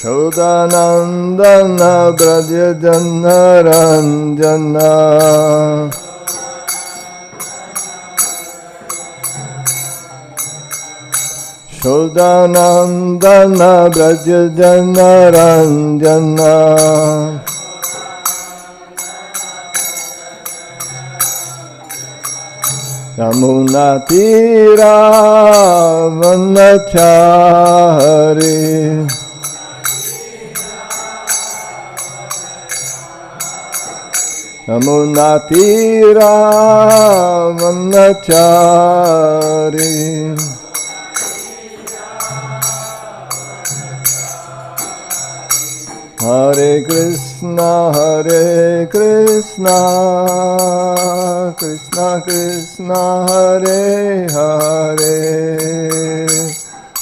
Shuddhanandana Brajajanaranjana Shuddhanandana Brajajanaranjana Yamunatira Vanachari Yamunatira Vanachari Hare Krishna Krishna Krishna Hare Hare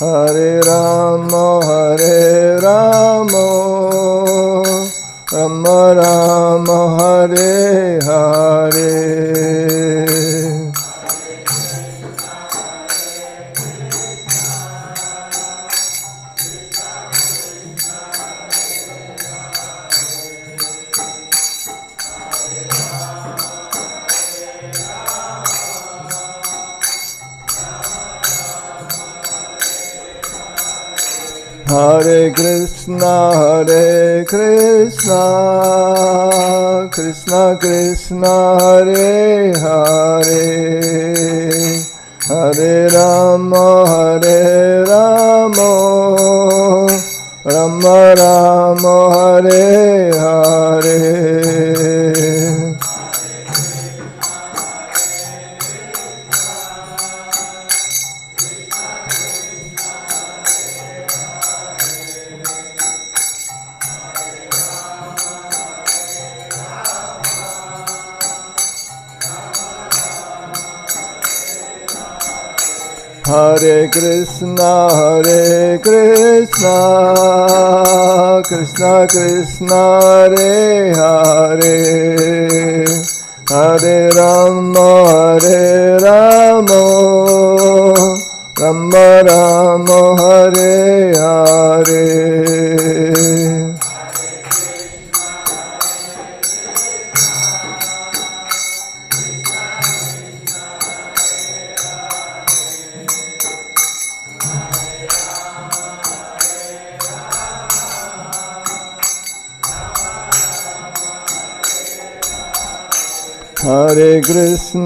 Hare Rama Rama Rama Hare Hare Hare Krishna Krishna Krishna Hare Hare Hare Rama Rama Rama Hare Hare Hare Krishna Krishna Krishna Hare Hare Hare Rama Rama Rama Hare Hare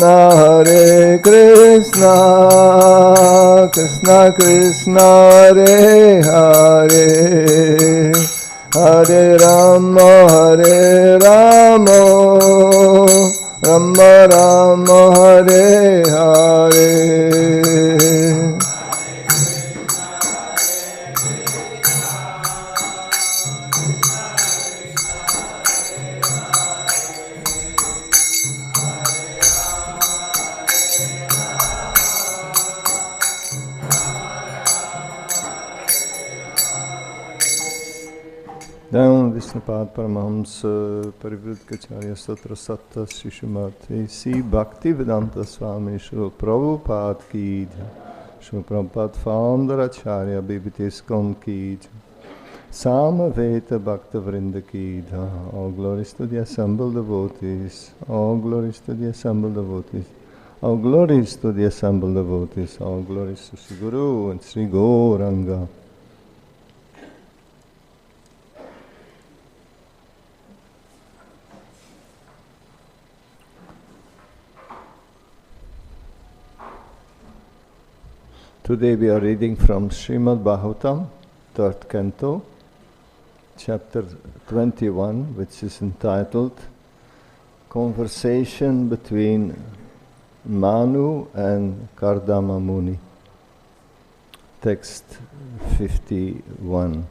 Hare Krishna Krishna Krishna Hare Hare Hare Rama Rama Rama Hare Hare Down Vishnupad Paramahamsa Parivritkacharya Satra Satta Srimad Si Bhaktivedanta Swami Śrīla Prabhupada Ki Jai. Śrīla Prabhupada founder Acharya Bhibhiti ISKCON Ki Jai. Samaveta Bhakta Vrinda Ki Jai. All glories to the assembled devotees. All glories to the assembled devotees. All glories to the assembled devotees. All glories to Sri Guru and Sri Gauranga. Today we are reading from Srimad Bhagavatam, 3rd canto, chapter 21, which is entitled Conversation between Manu and Kardama Muni. Text 51.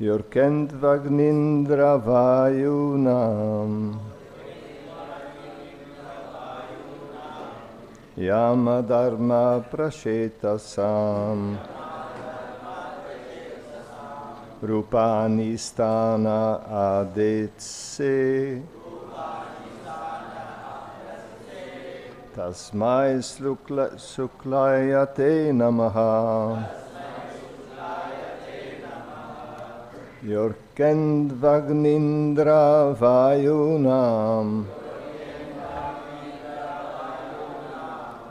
rkendv-agnīndra-vāyūnāṁ yama-dharma-pracetasām rūpāṇi sthāna ādhatse, tasmai śuklāya te namaḥ, rkendv-agnīndra-vāyūnāṁ,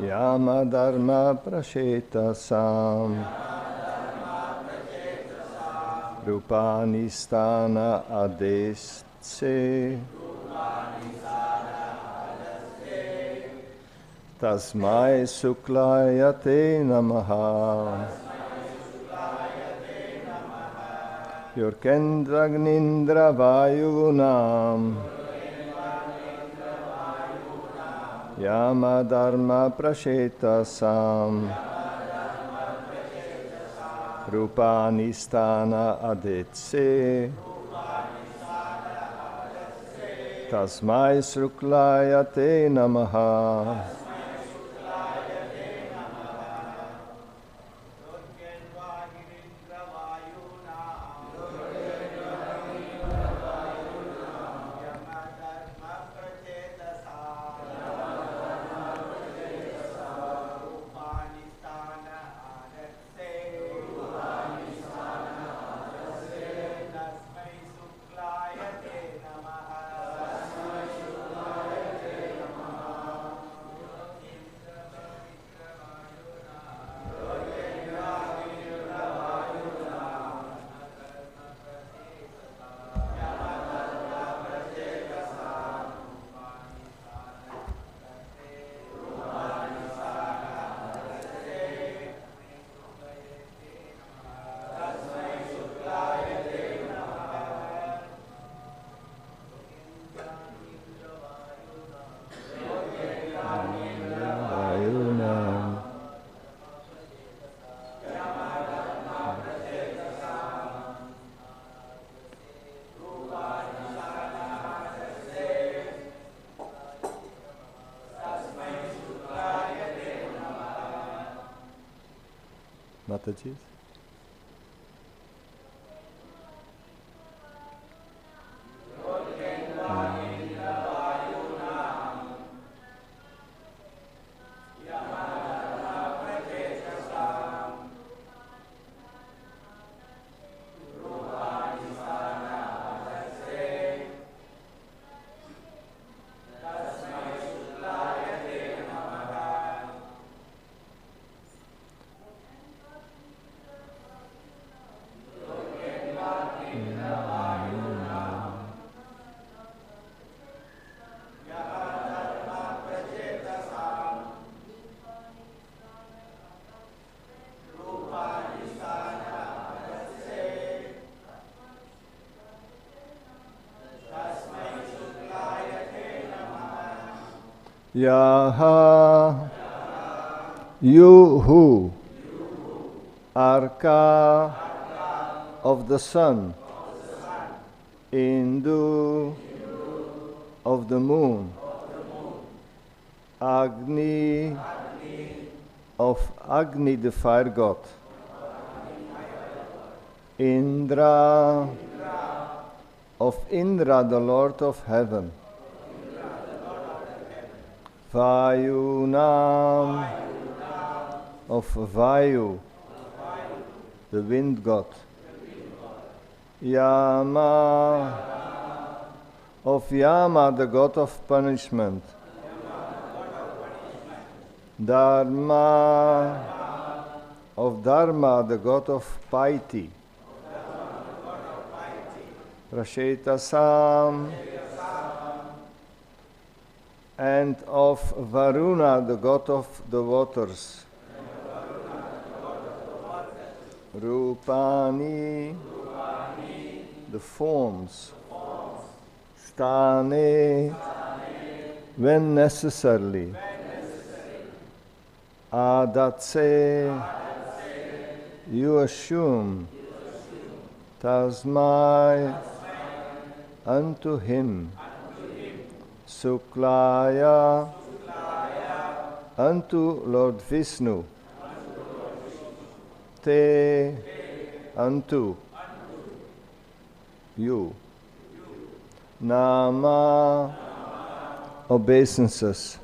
yama-dharma-pracetasām, rūpāṇi sthāna ādhatse, tasmai śuklāya te namaḥ, rkendv-agnīndra-vāyūnāṁ, yama-dharma-pracetasām, rūpāṇi sthāna ādhatse, tasmai śuklāya te namaḥ. Mataji? Yaha, you who, arka of the sun, indu of the moon, Agni of Agni the fire god, Indra of Indra the Lord of heaven, vāyūnām of Vayu, the wind god, Yama of Yama, the god of punishment, Dharma of Dharma, the god of piety, Pracetasām, and of Varuṇa, the god of the waters, rūpāṇi, the forms, sthāne, when necessarily, ādhatse, you assume, tasmai, unto him, śuklāya, unto Lord Viṣṇu, te, unto, you. Namaḥ, obeisances.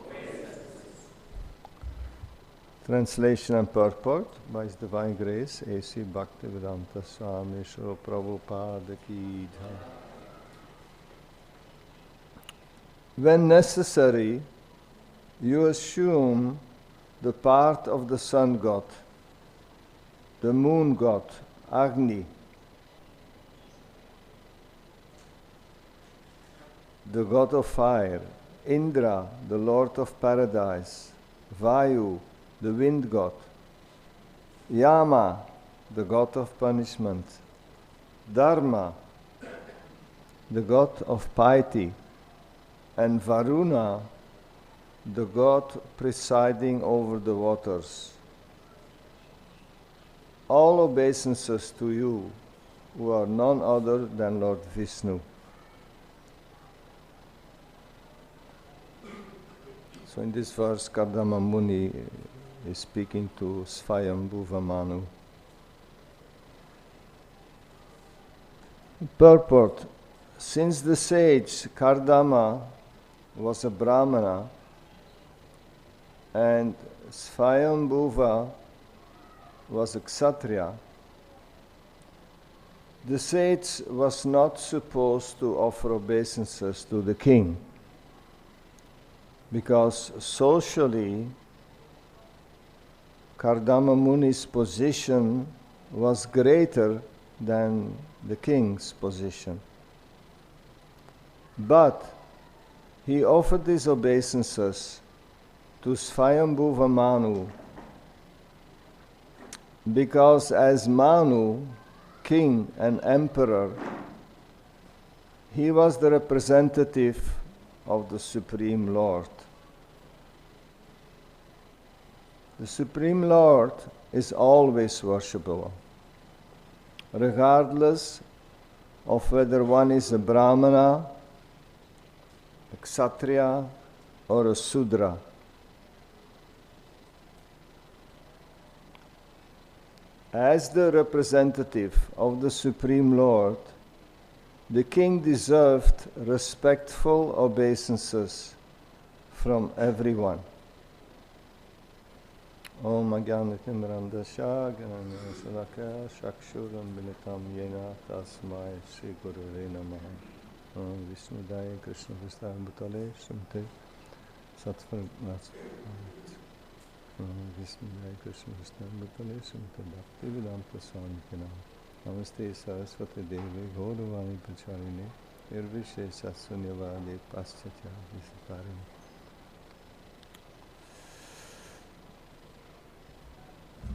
Translation and purport by His Divine Grace, A.C. Bhaktivedanta Swami Srila Prabhupada Ki Jai. When necessary, you assume the part of the sun god, the moon god, Agni, the god of fire, Indra, the lord of paradise, Vāyu, the wind god, Yama, the god of punishment, Dharma, the god of piety, and Varuṇa, the god presiding over the waters. All obeisances to you, who are none other than Lord Viṣṇu. So in this verse, Kardama Muni is speaking to Svayambhuva Manu. Purport. Since the sage Kardama was a Brahmana and Svayambhuva was a Kshatriya, the sage was not supposed to offer obeisances to the king, because socially Kardama Muni's position was greater than the king's position. But he offered these obeisances to Svayambhuva Manu because as Manu, king and emperor, he was the representative of the Supreme Lord. The Supreme Lord is always worshipable, regardless of whether one is a Brahmana, a Kshatriya, or a Sudra. As the representative of the Supreme Lord, the king deserved respectful obeisances from everyone. Om Agni-tindrandasya Gyanana-salakaya Chakshuram-bilitam Yena Tasmai Shri Gurave Namaḥ. Om Viṣṇudaya Krishna-Vistā-bhutale Srimate Sattva-nāc. Om Viṣṇudaya Krishna-Vistā-bhutale Srimate Bhaktivedanta Swami Namaste Saraswati Devi Gauravani Pacharine Nirvishesha Sunyavade Paschatya Visitarine.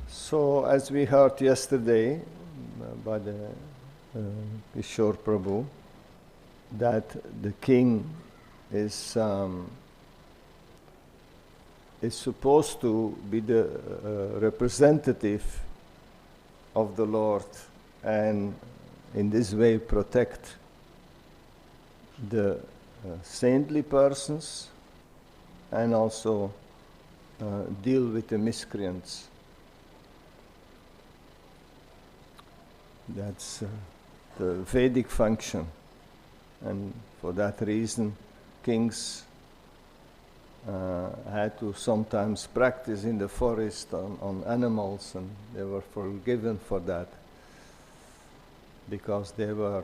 So, as we heard yesterday by the Kishore Prabhu, that the king is supposed to be the representative of the Lord, and in this way protect the saintly persons and also deal with the miscreants. That's the Vedic function, and for that reason kings had to sometimes practice in the forest on animals, and they were forgiven for that because they were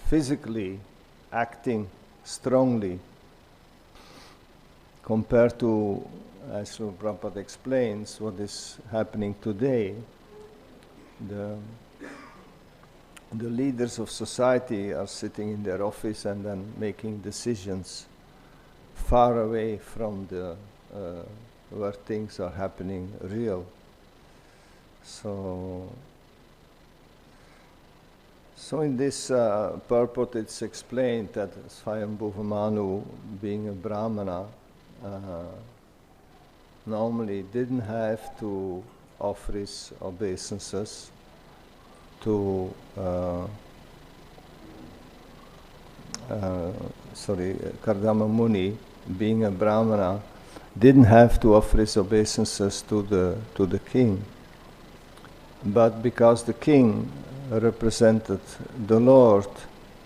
physically acting strongly compared to, as Srila Prabhupada explains, what is happening today. The leaders of society are sitting in their office and then making decisions far away from the where things are happening real. So in this purport it's explained that Svayambhuva Manu, being a Brahmana, normally didn't have to offer his obeisances to Kardama Muni, being a Brahmana, didn't have to offer his obeisances to the king. But because the king represented the Lord,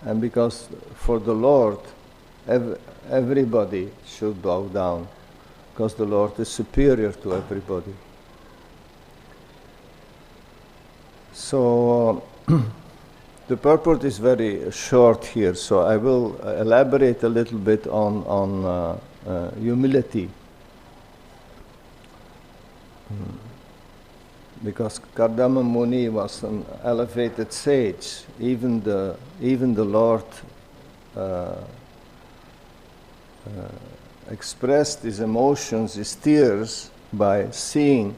and because for the Lord everybody should bow down, because the Lord is superior to everybody. So the purport is very short here, so I will elaborate a little bit on humility. Because Kardama Muni was an elevated sage, even the Lord expressed his emotions, his tears, by seeing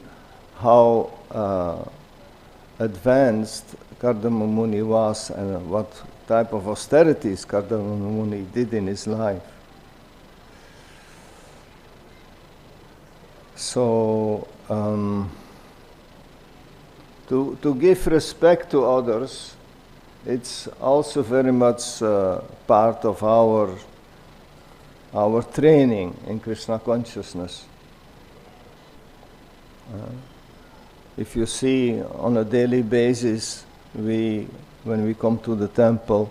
how advanced Kardama Muni was and what type of austerities Kardama Muni did in his life. So, to give respect to others, it's also very much part of our training in Krishna consciousness. If you see on a daily basis, when we come to the temple,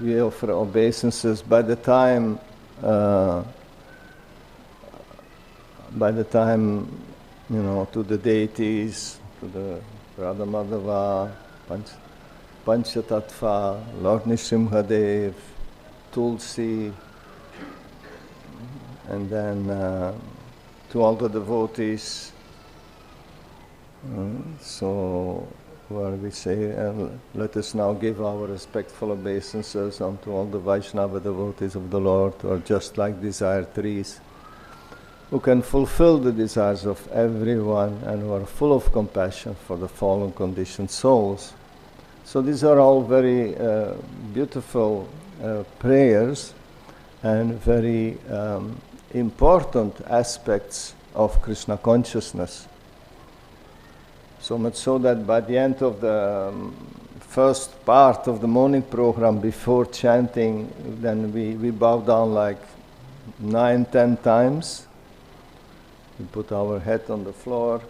we offer obeisances. By the time to the deities, to the Radha Madhava, Panchatattva, Lord Nrsimhadev, Tulsi, and then to all the devotees. So where we say, let us now give our respectful obeisances unto all the Vaishnava devotees of the Lord, who are just like desire trees, who can fulfill the desires of everyone and who are full of compassion for the fallen conditioned souls. So these are all very beautiful prayers and very important aspects of Krishna consciousness. So much so that by the end of the first part of the morning program, before chanting, then we bow down like 9-10 times. We put our head on the floor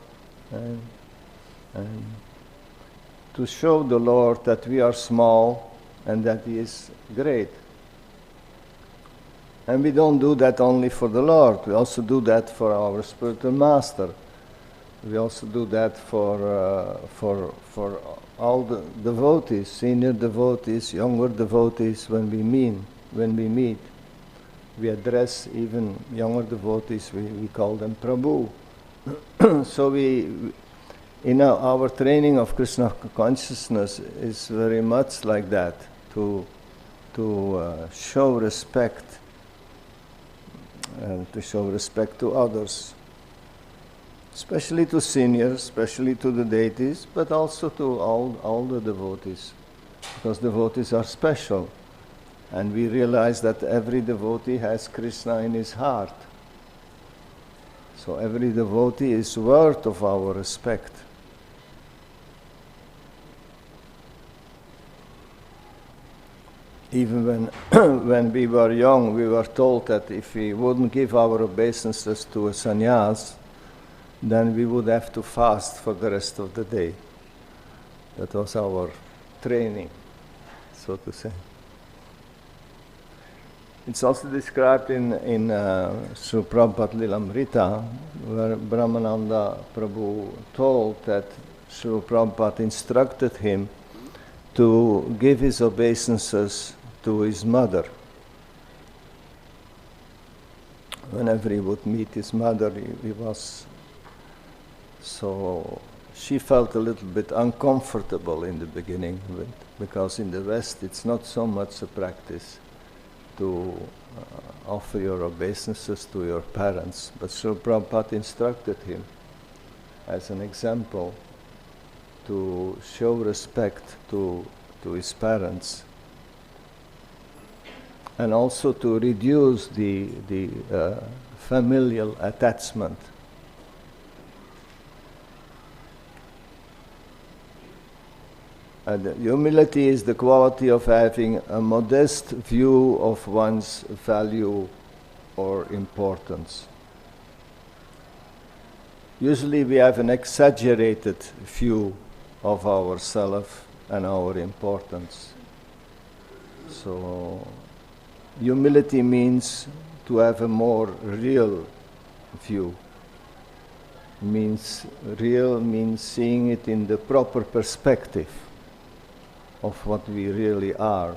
and to show the Lord that we are small and that He is great. And we don't do that only for the Lord, we also do that for our spiritual master. We also do that for all the devotees, senior devotees, younger devotees. When we meet, we address even younger devotees. We call them Prabhu. So in our training of Krishna consciousness is very much like that, to show respect and to show respect to others. Especially to seniors, especially to the deities, but also to all the devotees, because devotees are special, and we realize that every devotee has Krishna in his heart. So every devotee is worth of our respect. Even when we were young, we were told that if we wouldn't give our obeisances to a sannyas, then we would have to fast for the rest of the day. That was our training, so to say. It's also described in Sri Prabhupada Lilamrita, where Brahmananda Prabhu told that Sri Prabhupada instructed him to give his obeisances to his mother. Whenever he would meet his mother, he was... So she felt a little bit uncomfortable in the beginning, because in the West it's not so much a practice to offer your obeisances to your parents. But Srila Prabhupada instructed him as an example to show respect to his parents, and also to reduce the familial attachment. And humility is the quality of having a modest view of one's value or importance. Usually we have an exaggerated view of ourself and our importance. So humility means to have a more real view. Means seeing it in the proper perspective of what we really are.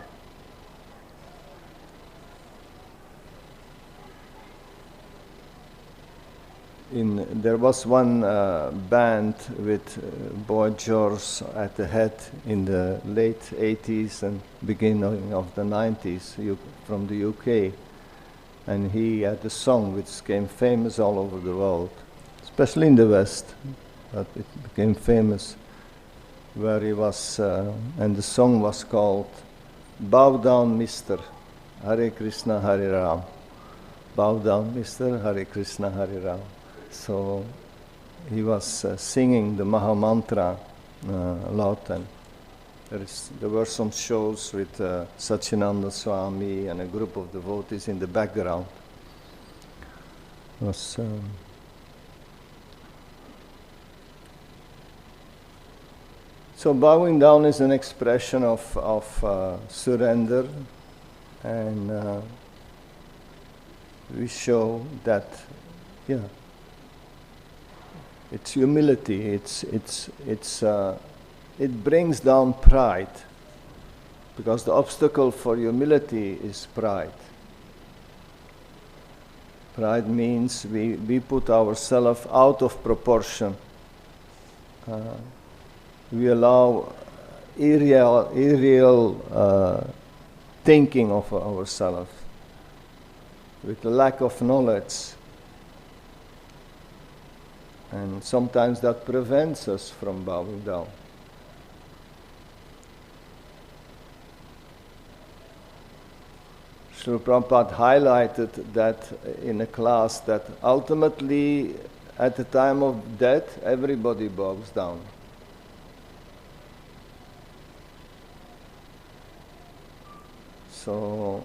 There was one band with Boy George at the head in the late 80s and beginning of the 90s from the UK. And he had a song which became famous all over the world, especially in the West, but it became famous, where he was, and the song was called Bow Down Mr. Hare Krishna Hare Ram. Bow down Mr. Hare Krishna Hare Ram. So he was singing the Maha Mantra a lot, and there were some shows with Satchidananda Swami and a group of devotees in the background. So bowing down is an expression of surrender, and we show that, it's humility. It brings down pride, because the obstacle for humility is pride. Pride means we put ourselves out of proportion. We allow irreal thinking of ourselves with a lack of knowledge. And sometimes that prevents us from bowing down. Srila Prabhupada highlighted that in a class, that ultimately at the time of death everybody bows down. So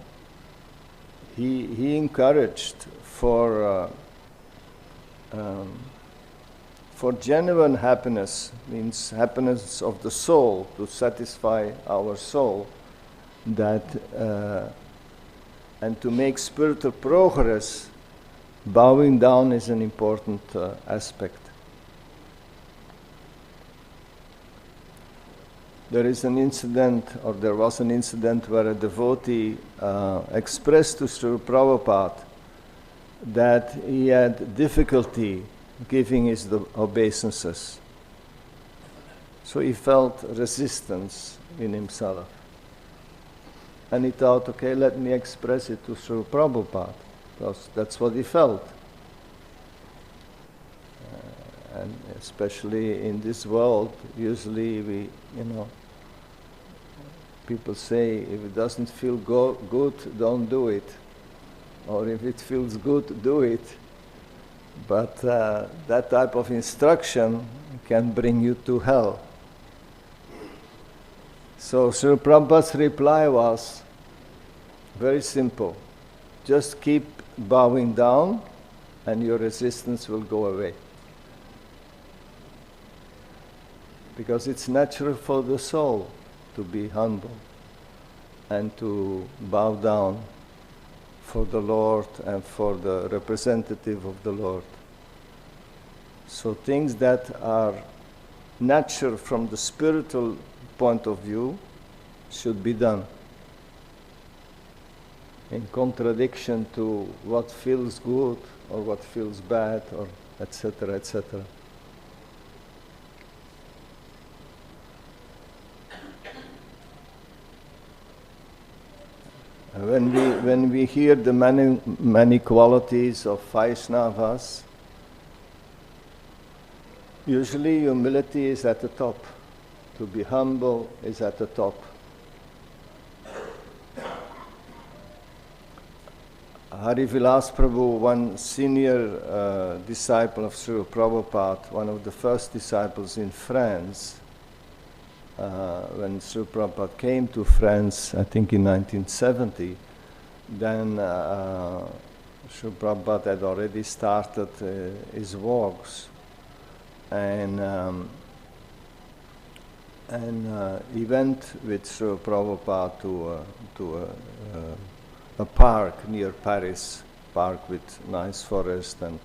he encouraged for genuine happiness, means happiness of the soul, to satisfy our soul, that and to make spiritual progress, bowing down is an important aspect. There is an incident, or there was an incident, where a devotee expressed to Srila Prabhupada that he had difficulty giving his obeisances. So he felt resistance in himself. And he thought, okay, let me express it to Srila Prabhupada, because that's what he felt. And especially in this world, usually people say, if it doesn't feel good, don't do it. Or if it feels good, do it. But that type of instruction can bring you to hell. So Srila Prabhupada's reply was very simple. Just keep bowing down and your resistance will go away. Because it's natural for the soul to be humble and to bow down for the Lord and for the representative of the Lord. So things that are natural from the spiritual point of view should be done, in contradiction to what feels good or what feels bad, or etc., etc. When we hear the many qualities of Vaishnavas, usually humility is at the top. To be humble is at the top. Harivilas Prabhu, one senior disciple of Srila Prabhupada, one of the first disciples in France, when Srila Prabhupada came to France, I think in 1970, then Srila Prabhupada had already started his works. And And he went with Srila Prabhupada to a park near Paris, park with nice forest and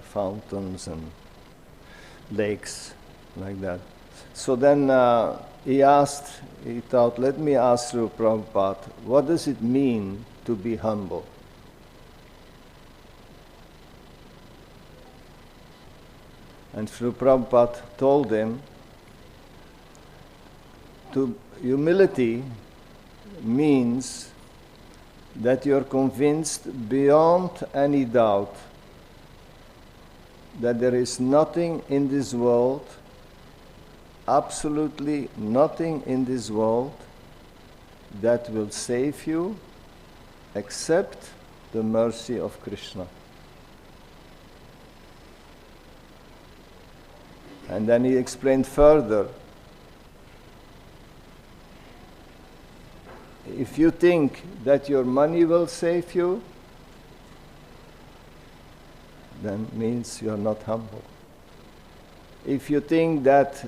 fountains and lakes like that. So then he thought, let me ask Srila Prabhupada, what does it mean to be humble? And Srila Prabhupada told him, humility means that you're convinced beyond any doubt that there is nothing in this world, absolutely nothing in this world, that will save you except the mercy of Krishna. And then he explained further, if you think that your money will save you, then means you're not humble. If you think that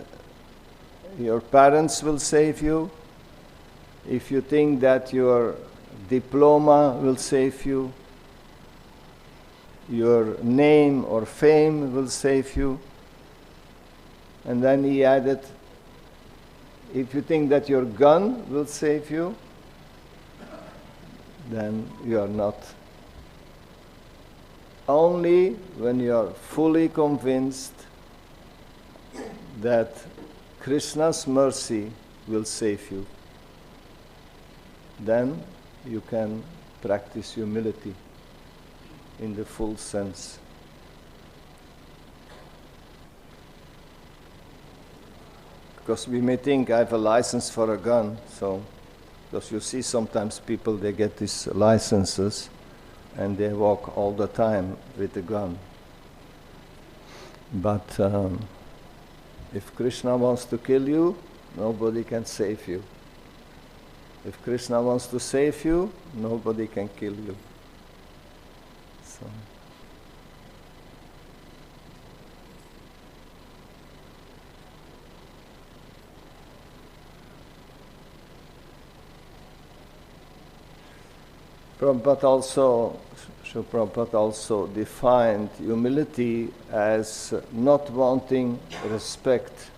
your parents will save you, if you think that your diploma will save you, your name or fame will save you, and then he added, if you think that your gun will save you, then you are not. Only when you are fully convinced that Krishna's mercy will save you, then you can practice humility in the full sense. Because we may think I have a license for a gun, so because you see sometimes people, they get these licenses and they walk all the time with a gun. But if Krishna wants to kill you, nobody can save you. If Krishna wants to save you, nobody can kill you. So. Srila Prabhupada also defined humility as not wanting respect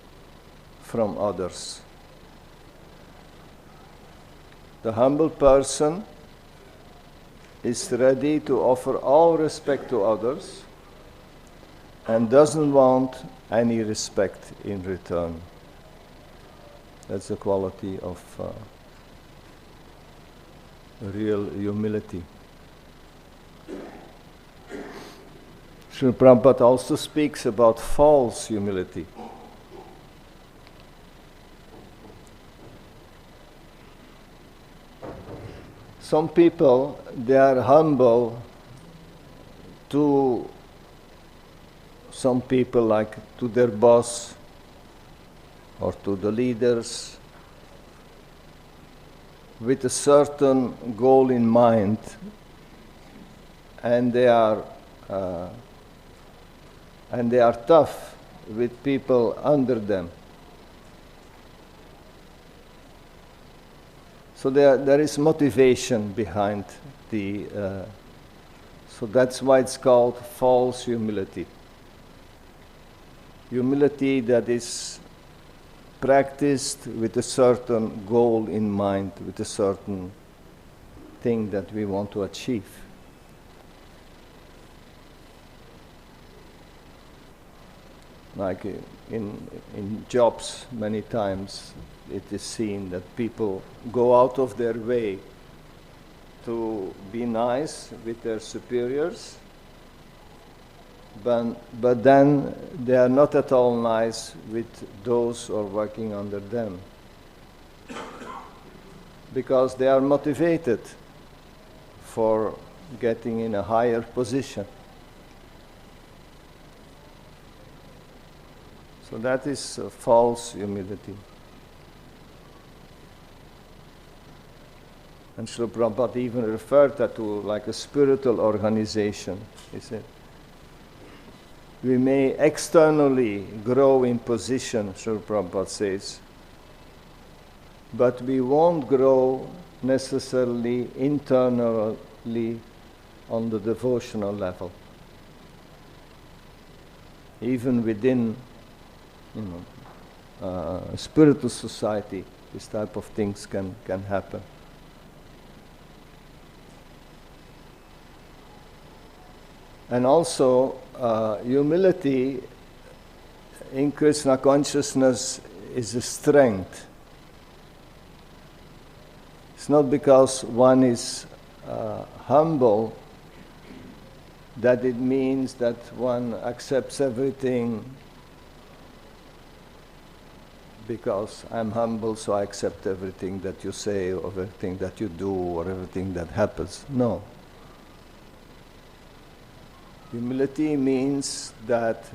from others. The humble person is ready to offer all respect to others and doesn't want any respect in return. That's the quality of real humility. Srila Prabhupada also speaks about false humility. Some people, they are humble to some people, like to their boss or to the leaders, with a certain goal in mind, and they are tough with people under them. So there is motivation behind the. So that's why it's called false humility. Humility that is practiced with a certain goal in mind, with a certain thing that we want to achieve. Like in jobs, many times it is seen that people go out of their way to be nice with their superiors, but then they are not at all nice with those who are working under them, because they are motivated for getting in a higher position. So that is false humility. And Srila Prabhupada even referred that to like a spiritual organization, he said. We may externally grow in position, Srila Prabhupada says, but we won't grow necessarily internally on the devotional level. Even within, spiritual society, this type of things can happen. And also, humility in Krishna consciousness is a strength. It's not because one is humble that it means that one accepts everything because I'm humble, so I accept everything that you say, or everything that you do, or everything that happens. No. Humility means that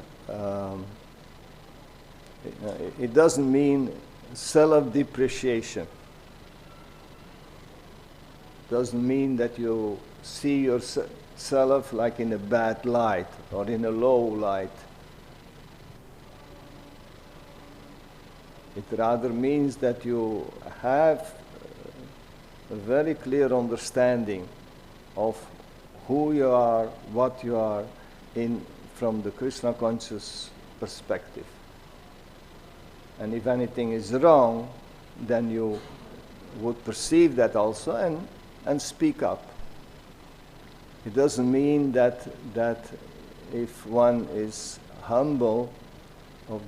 it doesn't mean self-depreciation. Doesn't mean that you see yourself like in a bad light or in a low light. It rather means that you have a very clear understanding of who you are, what you are, from the Krishna conscious perspective. And if anything is wrong, then you would perceive that also and speak up. It doesn't mean that if one is humble, or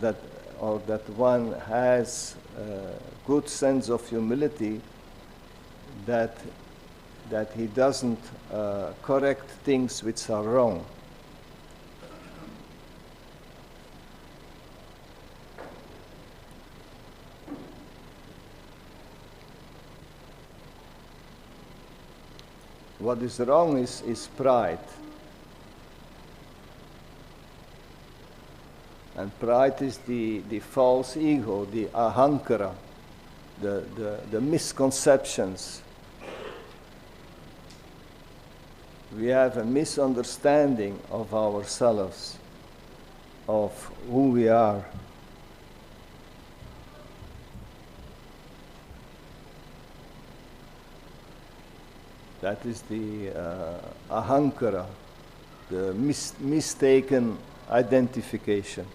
that one has a good sense of humility, that he doesn't correct things which are wrong. What is wrong is pride. And pride is the false ego, the ahankara, the misconceptions. We have a misunderstanding of ourselves, of who we are. That is the ahankara, the mistaken identification.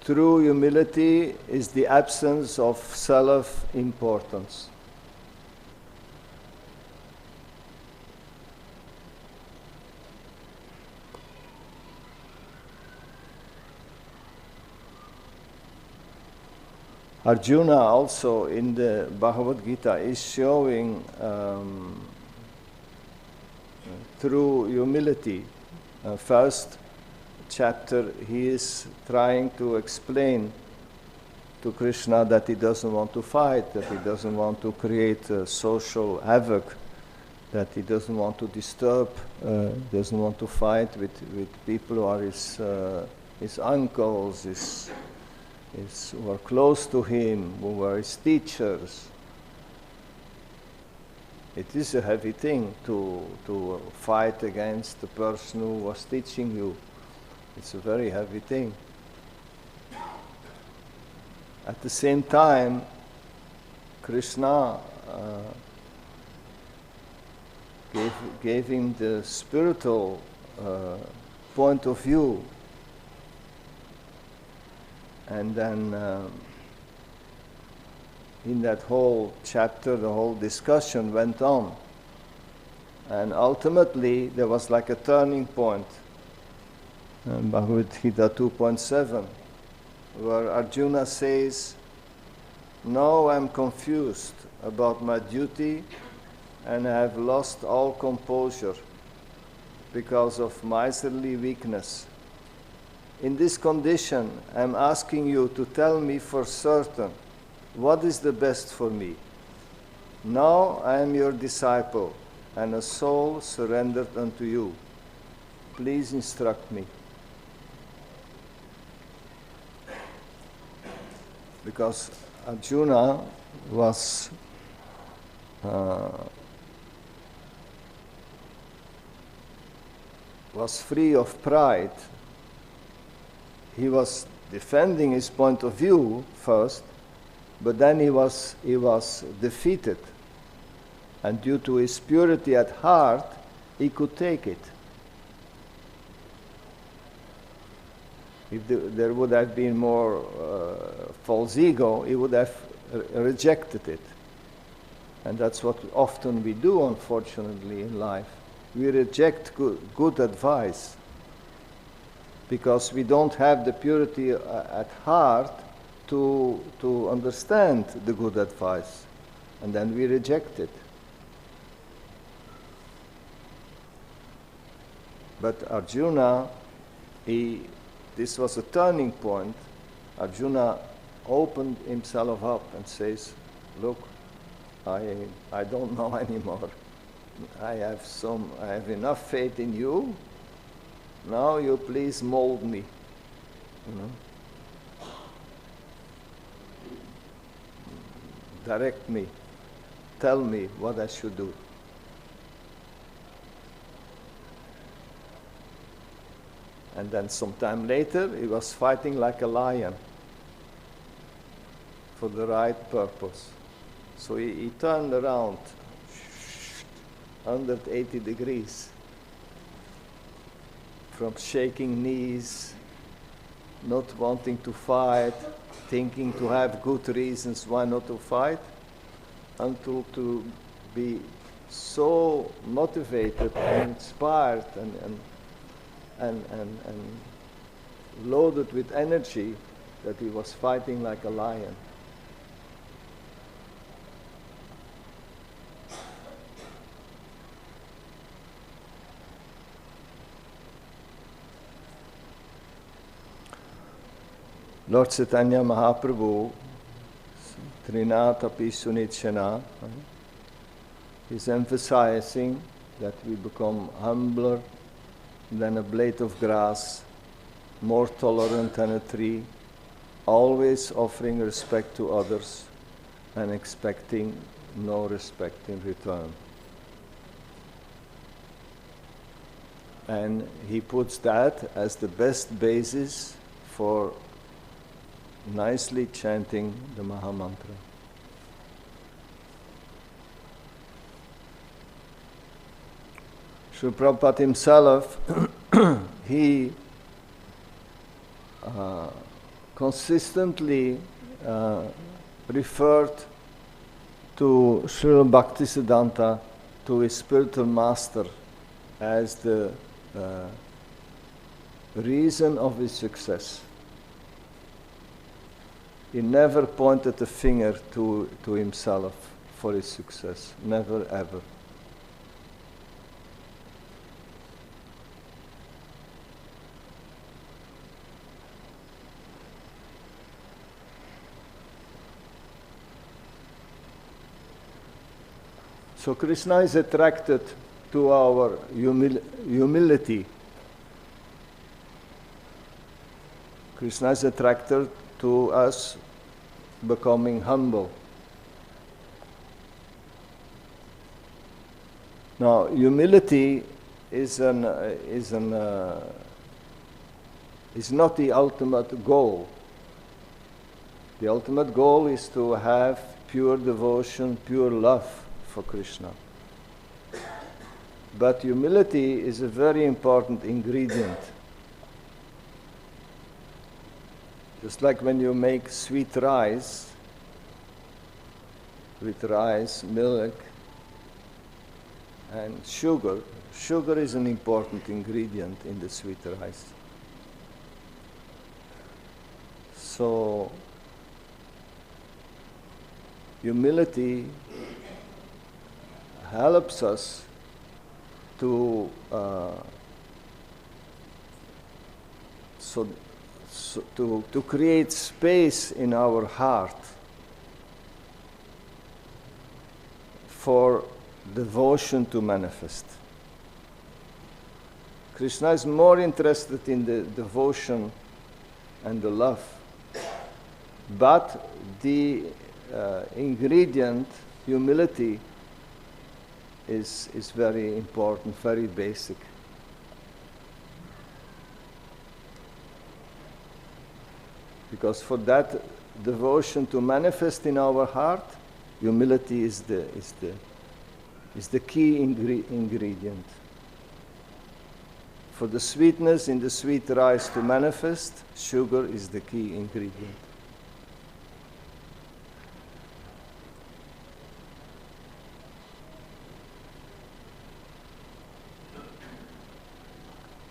True humility is the absence of self-importance. Arjuna also in the Bhagavad Gita is showing true humility. First chapter, he is trying to explain to Krishna that he doesn't want to fight, that he doesn't want to create social havoc, that he doesn't want to disturb, doesn't want to fight with people who are his uncles, who are close to him, who are his teachers. It is a heavy thing to fight against the person who was teaching you. It's a very heavy thing. At the same time, Krishna gave him the spiritual point of view. And then in that whole chapter, the whole discussion went on. And ultimately, there was like a turning point. Bhagavad Gita 2.7, where Arjuna says, "Now I'm confused about my duty and I have lost all composure because of miserly weakness. In this condition, I'm asking you to tell me for certain what is the best for me. Now I am your disciple and a soul surrendered unto you. Please instruct me." Because Arjuna was was free of pride. He was defending his point of view first, but then he was defeated. And due to his purity at heart, he could take it. If there would have been more false ego, he would have rejected it. And that's what often we do, unfortunately, in life. We reject good advice because we don't have the purity at heart to understand the good advice. And then we reject it. But Arjuna, this was a turning point. Arjuna opened himself up and says, look, I don't know anymore. I have enough faith in you. Now you please mold me. Direct me. Tell me what I should do. And then some time later, he was fighting like a lion for the right purpose. So he turned around 180 degrees from shaking knees, not wanting to fight, thinking to have good reasons why not to fight, until to be so motivated and inspired and loaded with energy that he was fighting like a lion. Lord Chaitanya Mahaprabhu, Trinatapi Sunitshana, is emphasizing that we become humbler than a blade of grass, more tolerant than a tree, always offering respect to others and expecting no respect in return. And he puts that as the best basis for nicely chanting the Mahamantra. Srila Prabhupada himself, he consistently referred to Srila Bhaktisiddhanta, to his spiritual master, as the reason of his success. He never pointed a finger to himself for his success, never ever. So Krishna is attracted to our humility. Krishna is attracted to us becoming humble. Now, humility is not the ultimate goal. The ultimate goal is to have pure devotion, pure love for Krishna. But humility is a very important ingredient. Just like when you make sweet rice, with rice, milk, and sugar. Sugar is an important ingredient in the sweet rice. So, humility helps us to to create space in our heart for devotion to manifest. Krishna is more interested in the devotion and the love, but the ingredient, humility, is very important, very basic. Because for that devotion to manifest in our heart, humility is the key ingredient. For the sweetness in the sweet rice to manifest, sugar is the key ingredient.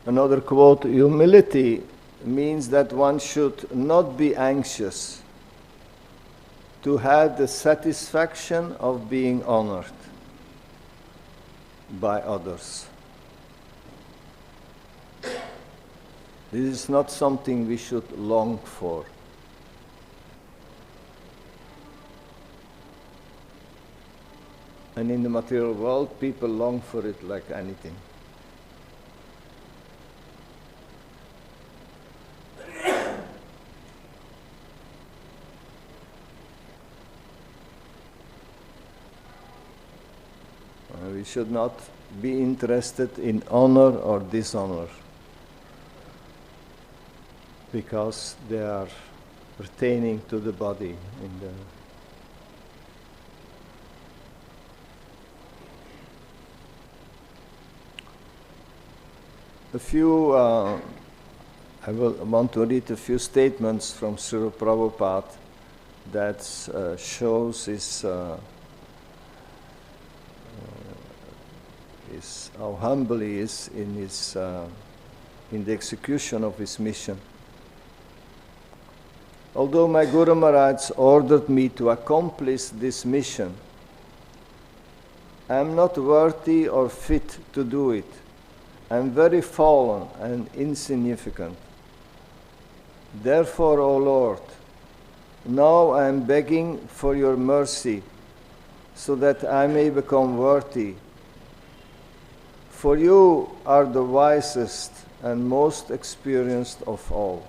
Another quote, humility means that one should not be anxious to have the satisfaction of being honored by others. This is not something we should long for. And in the material world, people long for it like anything. We should not be interested in honor or dishonor, because they are pertaining to the body. I want to read a few statements from Srila Prabhupada that shows how humble he is in the execution of his mission. Although my Guru Maharaj ordered me to accomplish this mission, I am not worthy or fit to do it. I am very fallen and insignificant. Therefore, O Lord, now I am begging for your mercy so that I may become worthy. For you are the wisest and most experienced of all.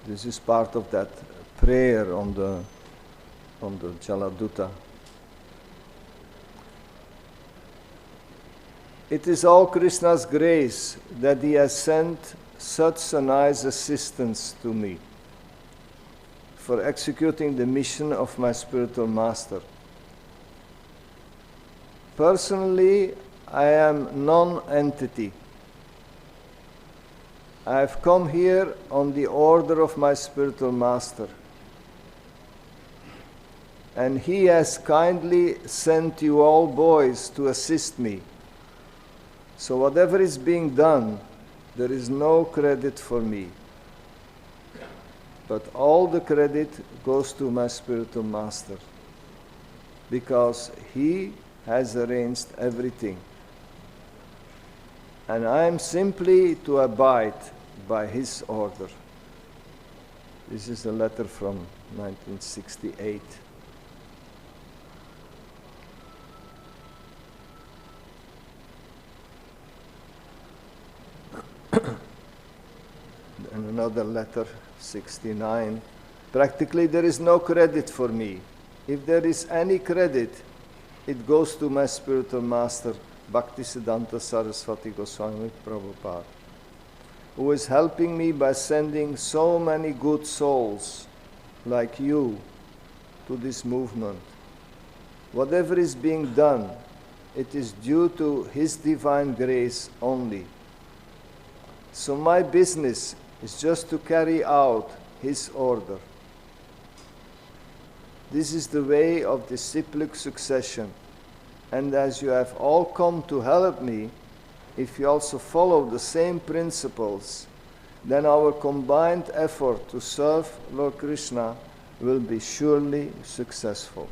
This is part of that prayer on the Jaladuta. It is all Krishna's grace that he has sent such a nice assistance to me for executing the mission of my spiritual master. Personally, I am non-entity. I have come here on the order of my spiritual master, and he has kindly sent you all boys to assist me. So whatever is being done, there is no credit for me, but all the credit goes to my spiritual master, because he has arranged everything. And I am simply to abide by his order. This is a letter from 1968. And another letter, 69. Practically there is no credit for me. If there is any credit, it goes to my spiritual master, Bhaktisiddhanta Saraswati Goswami Prabhupada, who is helping me by sending so many good souls like you to this movement. Whatever is being done, it is due to his divine grace only. So my business is just to carry out his order. This is the way of disciplic succession. And as you have all come to help me, if you also follow the same principles, then our combined effort to serve Lord Krishna will be surely successful.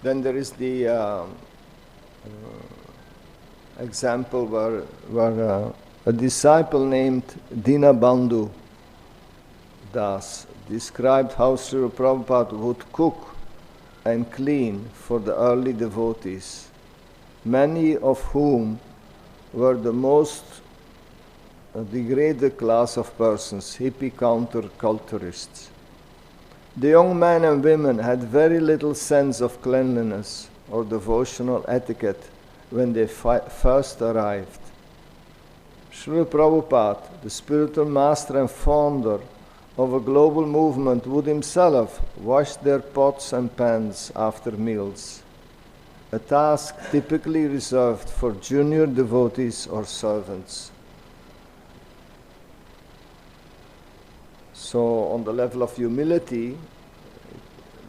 Then there is the example where a disciple named Dinabandhu Das described how Srila Prabhupada would cook and clean for the early devotees, many of whom were the most degraded class of persons, hippie counterculturists. The young men and women had very little sense of cleanliness or devotional etiquette when they first arrived. Srila Prabhupada, the spiritual master and founder of a global movement, would himself wash their pots and pans after meals, a task typically reserved for junior devotees or servants. So on the level of humility,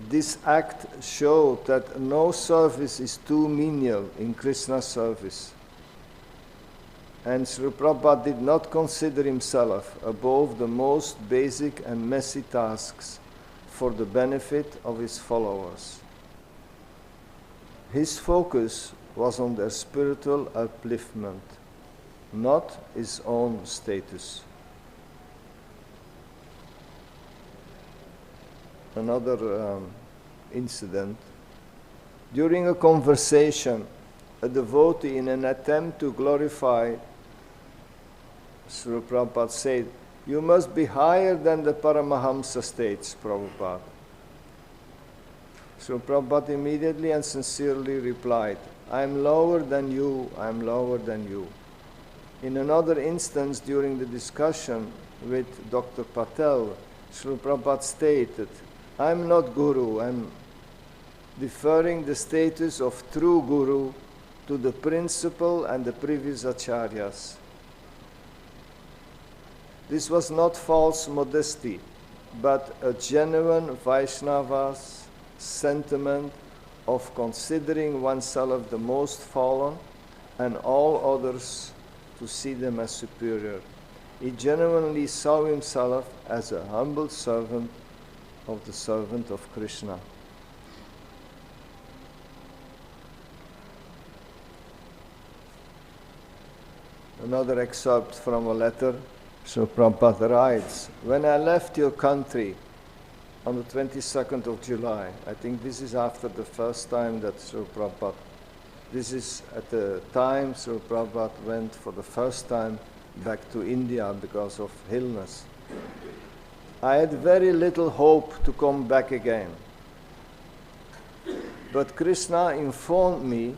this act showed that no service is too menial in Krishna's service. And Srila Prabhupada did not consider himself above the most basic and messy tasks for the benefit of his followers. His focus was on their spiritual upliftment, not his own status. Another incident. During a conversation, a devotee, in an attempt to glorify Srila Prabhupada, said, "You must be higher than the Paramahamsa states, Prabhupada." Srila Prabhupada immediately and sincerely replied, "I am lower than you, I am lower than you." In another instance, during the discussion with Dr. Patel, Srila Prabhupada stated, "I am not Guru, I am deferring the status of true Guru to the principal and the previous acharyas." This was not false modesty, but a genuine Vaishnava's sentiment of considering oneself the most fallen and all others to see them as superior. He genuinely saw himself as a humble servant of the servant of Krishna. Another excerpt from a letter. So Prabhupada writes, "When I left your country on the 22nd of July, I think this is after the first time that Srila Prabhupada, this is at the time Srila Prabhupada went for the first time back to India because of illness. I had very little hope to come back again. But Krishna informed me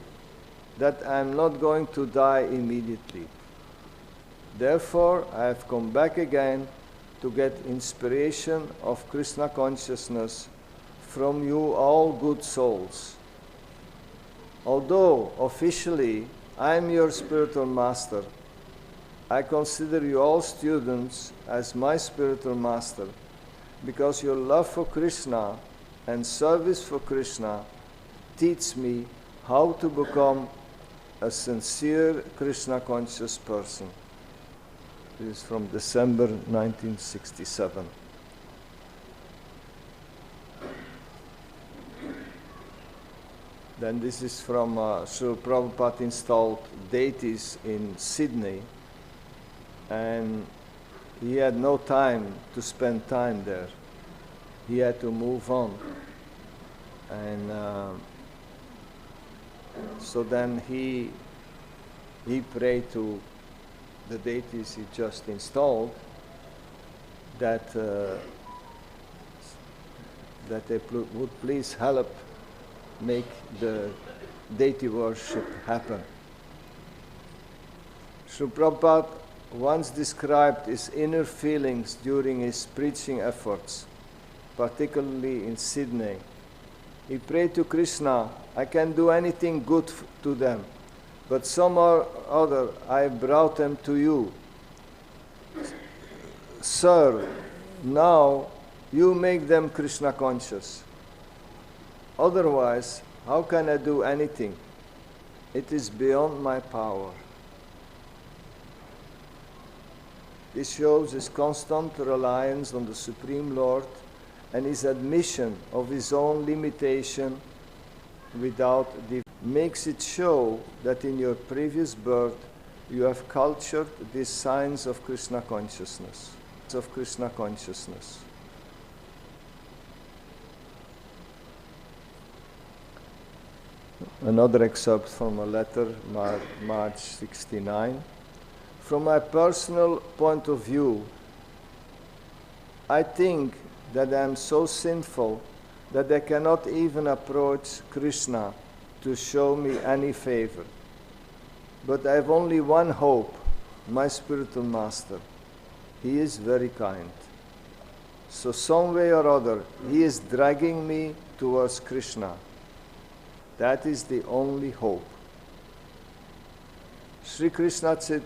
that I am not going to die immediately. Therefore, I have come back again to get inspiration of Krishna consciousness from you all good souls. Although officially I am your spiritual master, I consider you all students as my spiritual master, because your love for Krishna and service for Krishna teach me how to become a sincere Krishna conscious person." This is from December 1967. Then this is from Srila Prabhupada installed deities in Sydney, and he had no time to spend time there. He had to move on. And so then he prayed to the deities he just installed that they would please help make the deity worship happen. Srila Prabhupada once described his inner feelings during his preaching efforts, particularly in Sydney. He prayed to Krishna, "I can do anything good to them, but somehow or other I brought them to you. Sir, now you make them Krishna conscious. Otherwise, how can I do anything? It is beyond my power." This shows his constant reliance on the Supreme Lord and his admission of his own limitation without makes it show that in your previous birth you have cultured these signs of Krishna consciousness. Another excerpt from a letter, March 69. "From my personal point of view, I think that I am so sinful that I cannot even approach Krishna to show me any favor. But I have only one hope, my spiritual master. He is very kind. So some way or other, he is dragging me towards Krishna. That is the only hope. Sri Chaitanya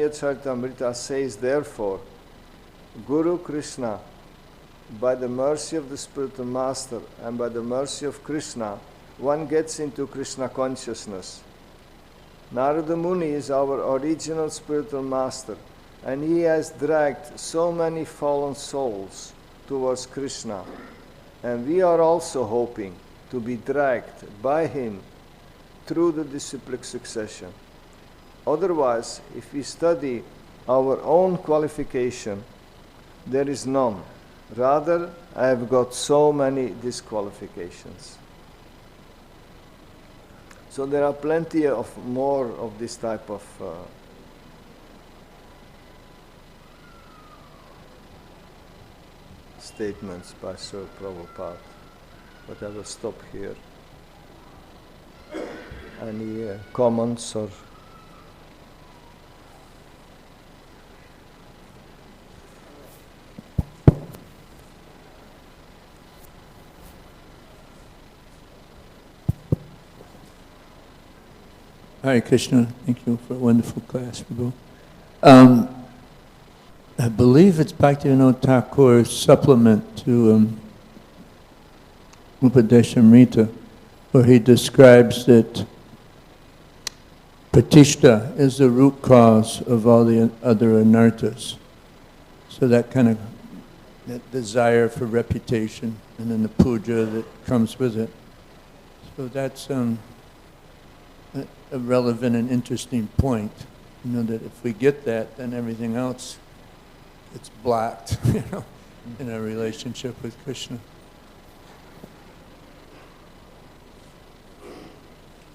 Charitamrita says, therefore, Guru Krishna, by the mercy of the spiritual master and by the mercy of Krishna, one gets into Krishna consciousness. Narada Muni is our original spiritual master, and he has dragged so many fallen souls towards Krishna. And we are also hoping to be dragged by him through the disciplic succession. Otherwise, if we study our own qualification, there is none. Rather, I have got so many disqualifications. So there are plenty of more of this type of statements by Sir Prabhupada, but I will stop here. Any comments or? Hare Krishna, thank you for a wonderful class, Prabhu. I believe it's Bhaktivinoda Thakur's supplement to Upadeshamrita, where he describes that Pratishta is the root cause of all the other anarthas. So that kind of that desire for reputation and then the puja that comes with it. So that's a relevant and interesting point. You know, that if we get that, then everything else gets blocked, you know, in our relationship with Krishna.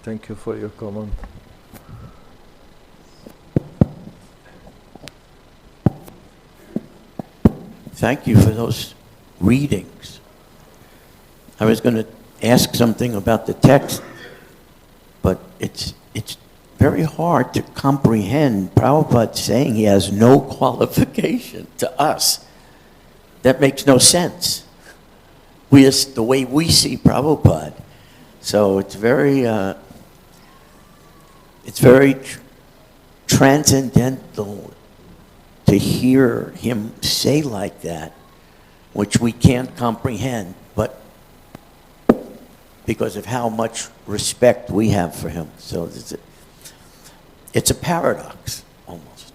Thank you for your comment. Thank you for those readings. I was going to ask something about the text, but it's very hard to comprehend Prabhupada saying he has no qualification to us. That makes no sense. The way we see Prabhupada. So it's very transcendental to hear him say like that, which we can't comprehend, but because of how much respect we have for him. So it's a paradox, almost.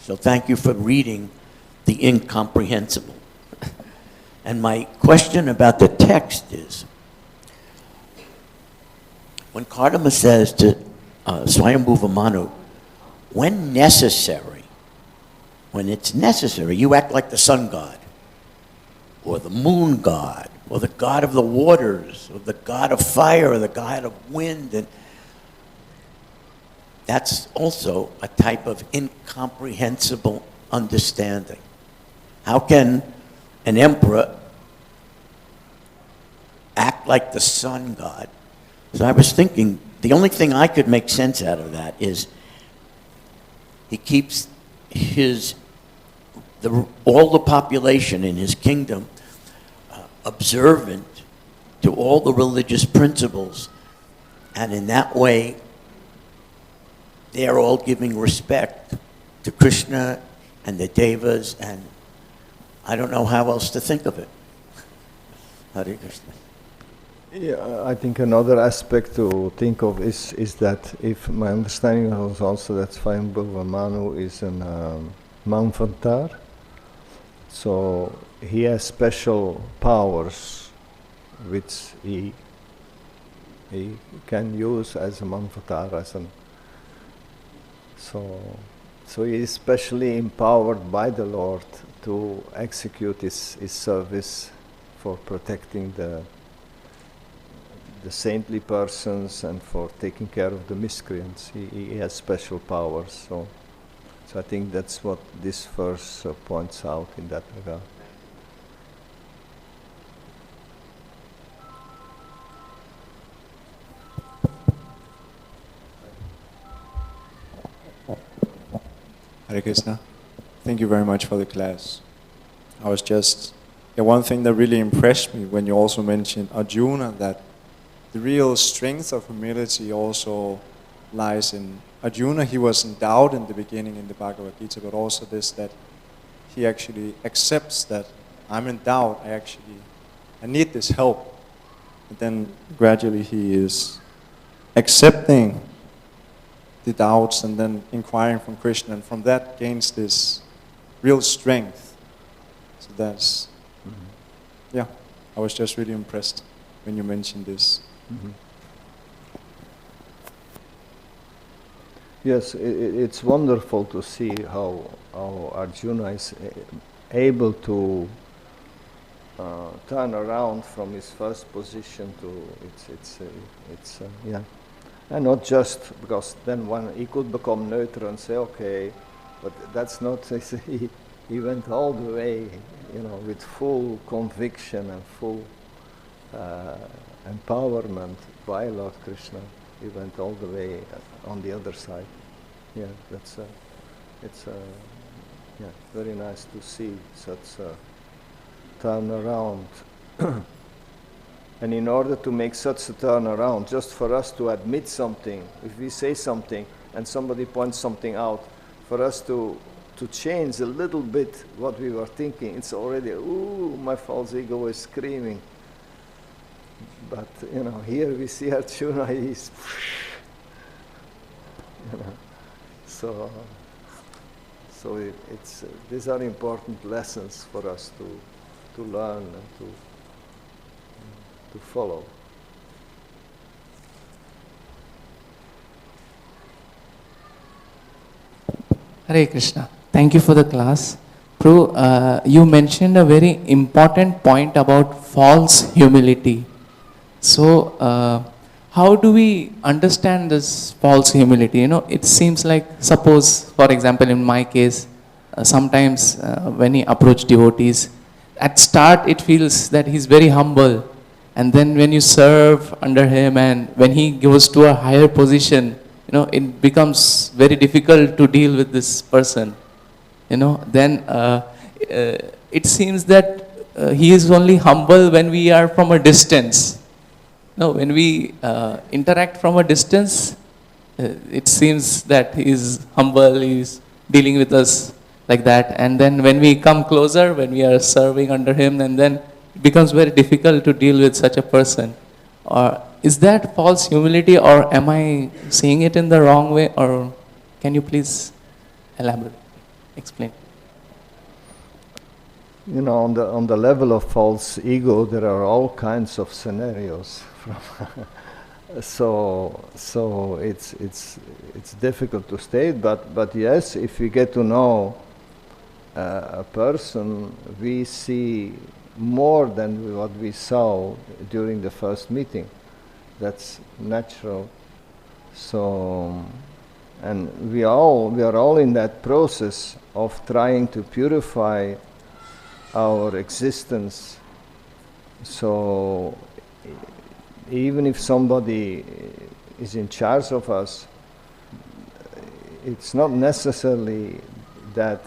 So thank you for reading the incomprehensible. And my question about the text is, when Kardama says to Swayambhuva Manu, when it's necessary, you act like the sun god, or the moon god, or the god of the waters, or the god of fire, or the god of wind. And that's also a type of incomprehensible understanding. How can an emperor act like the sun god? So I was thinking, the only thing I could make sense out of that is he keeps all the population in his kingdom observant to all the religious principles, and in that way they're all giving respect to Krishna and the Devas, and I don't know how else to think of it. Hare Krishna. Yeah, I think another aspect to think of is that if my understanding was also that Swayambhuva Manu is an Manvantar, so he has special powers which he can use as a Manvantar, so he is specially empowered by the Lord to execute his service for protecting the saintly persons and for taking care of the miscreants. He has special powers. So So I think that's what this verse points out in that regard. Hare Krishna. Thank you very much for the class. I was just, one thing that really impressed me when you also mentioned Arjuna, that the real strength of humility also lies in Arjuna. He was in doubt in the beginning in the Bhagavad Gita, but also this, that he actually accepts that I'm in doubt, I need this help. And then gradually he is accepting the doubts and then inquiring from Krishna, and from that gains this real strength. So that's, I was just really impressed when you mentioned this. Yes, it's wonderful to see how Arjuna is able to turn around from his first position to and not just because then he could become neutral and say okay, but that's not. He went all the way, with full conviction and full empowerment by Lord Krishna. He went all the way on the other side. Yeah, it's very nice to see such a turnaround. And in order to make such a turnaround, just for us to admit something, if we say something and somebody points something out, for us to change a little bit what we were thinking, it's already, ooh, my false ego is screaming. But, here we see Arjuna, he's, so it's these are important lessons for us to learn and to follow. Hare Krishna. Thank you for the class. Prabhu, you mentioned a very important point about false humility. So, how do we understand this false humility? It seems like, suppose, for example, in my case, sometimes when he approaches devotees, at start it feels that he's very humble. And then when you serve under him and when he goes to a higher position, it becomes very difficult to deal with this person. Then it seems that he is only humble when we are from a distance. When we interact from a distance, it seems that he is humble, he is dealing with us like that. And then when we come closer, when we are serving under him, and then it becomes very difficult to deal with such a person. Or is that false humility, or am I seeing it in the wrong way? Or can you please elaborate, explain? On the level of false ego, there are all kinds of scenarios. So it's difficult to state, but yes, if we get to know a person, we see more than what we saw during the first meeting. That's natural. So, and we are all in that process of trying to purify our existence. So even if somebody is in charge of us, it's not necessarily that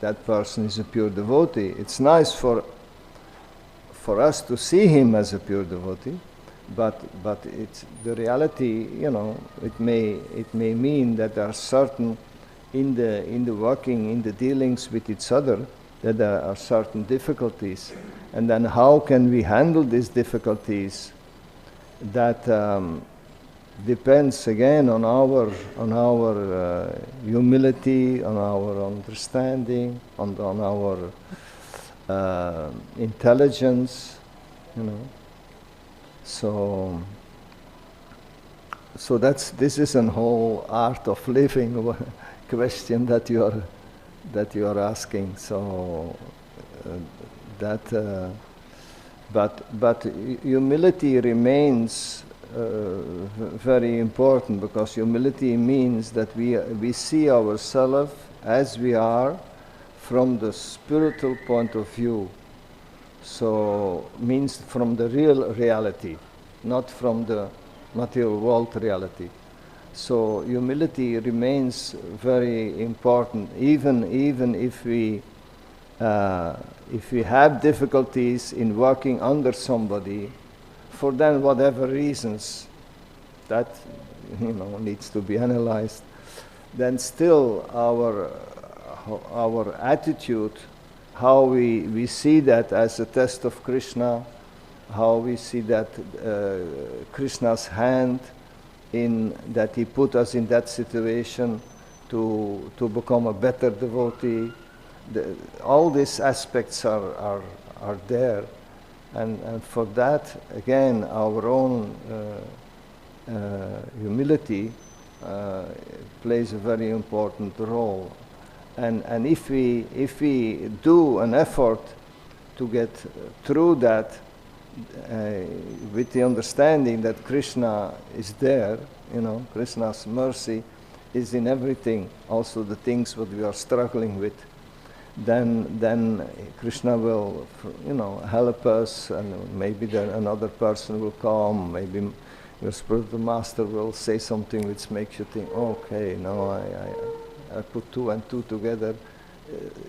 that person is a pure devotee. It's nice for us to see him as a pure devotee, but it's the reality. It may mean that there are certain in the working, in the dealings with each other, that there are certain difficulties, and then how can we handle these difficulties? That depends again on our humility, on our understanding, on our intelligence, So this is an whole art of living question that you are asking. So but humility remains very important, because humility means that we see ourselves as we are from the spiritual point of view. So means from the real reality, not from the material world reality. So humility remains very important, even if we have difficulties in working under somebody, for then whatever reasons that needs to be analyzed, then still our attitude, how we see that as a test of Krishna, how we see that Krishna's hand in that he put us in that situation to become a better devotee. All these aspects are there, and for that again our own humility plays a very important role. And if we do an effort to get through that with the understanding that Krishna is there, Krishna's mercy is in everything, also the things what we are struggling with, then Krishna will help us, and maybe then another person will come, maybe your spiritual master will say something which makes you think, okay, now I put two and two together.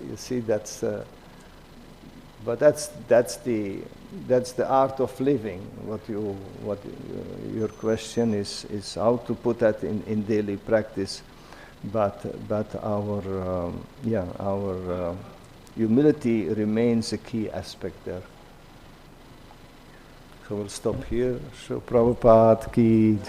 You see, but that's the art of living. What your question is how to put that in daily practice. But our humility remains a key aspect there. So we'll stop here. So Prabhupada ki